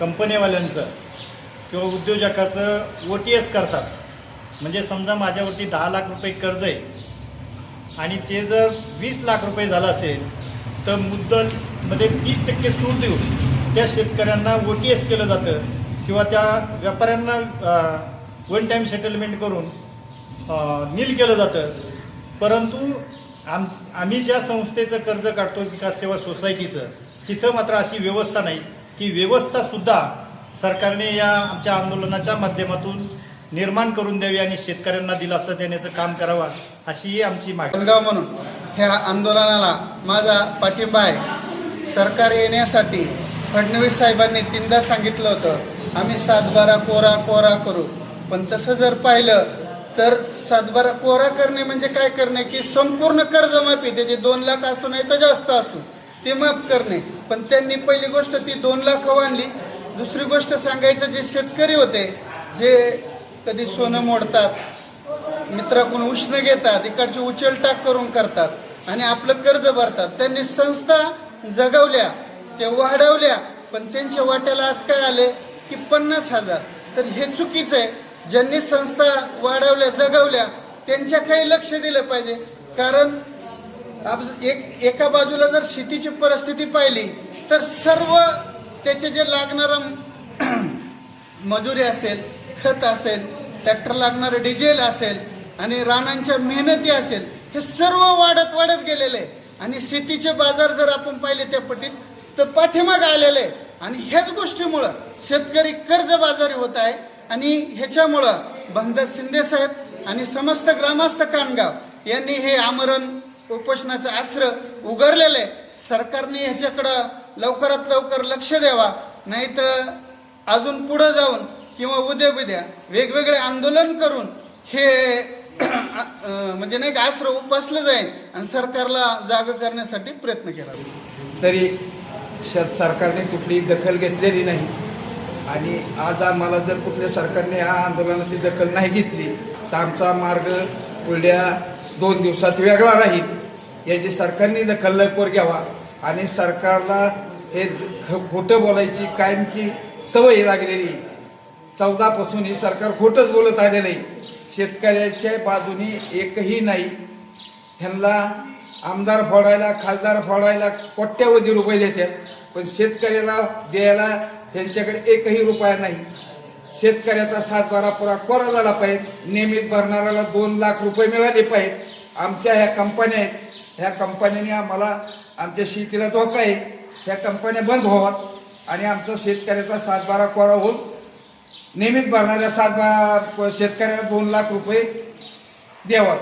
कंपनीवाल्यांचं किंवा उद्योजकाचं OTS करतात. म्हणजे समजा माझ्यावरती 10 लाख रुपये कर्ज आहे आणि ते जर 20 लाख रुपये झालं असेल तर मुद्दलमध्ये 30% सूट देऊन त्या शेतकऱ्यांना OTS केलं जातं किंवा त्या व्यापाऱ्यांना वन टाईम सेटलमेंट करून नील केलं जातं. परंतु आम्ही ज्या संस्थेचं कर्ज काढतो विकास सेवा सोसायटीचं, तिथं मात्र अशी व्यवस्था नाही. ती व्यवस्थासुद्धा सरकारने या आमच्या आंदोलनाच्या माध्यमातून निर्माण करून द्यावी आणि शेतकऱ्यांना दिलासा देण्याचं काम करावं, अशी आमची मागणी. जळगाव म्हणून ह्या आंदोलनाला माझा पाठिंबा आहे. सरकार येण्यासाठी फडणवीस साहेबांनी 3दा सांगितलं होतं आम्ही 7/12 कोरा कोरा करू. पण तसं जर पाहिलं तर 7/12 कोरा करणे म्हणजे काय करणे की संपूर्ण कर्जमाफी, त्याचे 2 लाख असू नाही तर जास्त असू ते माफ करणे. पण त्यांनी पहिली गोष्ट ती 2 लाख आणली. दुसरी गोष्ट सांगायचं, जे शेतकरी होते जे कधी सोनं मोडतात, मित्राकडून उष्ण घेतात, इकडची उचलटाक करून करतात आणि आपलं कर्ज भरतात, त्यांनी संस्था जगवल्या, त्या वाढवल्या, पण त्यांच्या वाट्याला आज काय आले की 50,000. तर हे चुकीचं आहे. ज्यांनी संस्था वाढवल्या जगवल्या त्यांच्या काही लक्ष दिलं पाहिजे. कारण एका बाजूला जर शेतीची परिस्थिती पाहिली तर सर्व त्याचे जे लागणारं मजुरी असेल, खत असेल, ट्रॅक्टर लागणारे डिझेल असेल आणि रानांच्या मेहनती असेल, हे सर्व वाढत वाढत गेलेले आहे. आणि शेतीचे बाजार जर आपण पाहिले त्या पटीत तर पाठीमाग आलेले आहे. आणि ह्याच गोष्टीमुळं शेतकरी कर्जबाजारी होत आहे. आणि ह्याच्यामुळं भामदास शिंदे साहेब आणि समस्त ग्रामस्थ कानगाव यांनी हे आमरण उपोषणाचं अस्त्र उगारलेलं आहे. सरकारने ह्याच्याकडं लवकरात लवकर लक्ष द्यावा, नाही तर अजून पुढं जाऊन किंवा उद्या वेगवेगळे आंदोलन करून हे म्हणजे नाही का अस्त्र उपसलं जाईल आणि सरकारला जाग करण्यासाठी प्रयत्न केला. तरी सरकारने कुठलीही दखल घेतलेली नाही. आणि आज आम्हाला जर कुठल्या सरकारने या आंदोलनाची दखल नाही घेतली तर आमचा मार्ग पुढल्या 2 दिवसात वेगळा राहील. याची सरकारने दखल लवकर घ्यावा. आणि सरकारला हे खोटं बोलायची कायमची सवय लागलेली. 14 पासून ही सरकार खोटंच बोलत आलेलं आहे. शेतकऱ्याच्या बाजूनी एकही नाही. ह्यांना आमदार फोडायला, खासदार फोडायला कोट्यावधी रुपये देतात, पण शेतकऱ्याला द्यायला त्यांच्याकडे एकही रुपया नाही. शेतकऱ्याचा 7/12 पुरा कोरा झाला पाहिजे. नियमित भरणाऱ्याला 2 लाख रुपये मिळाले पाहिजे. आमच्या ह्या कंपन्या आहेत, ह्या कंपन्यांनी आम्हाला आमच्या शेतीला धोका आहे. ह्या कंपन्या बंद व्हाव्यात आणि आमचा शेतकऱ्याचा 7/12 कोरा होऊन नियमित भरणाऱ्या शेतकऱ्याला 2 लाख रुपये द्यावा.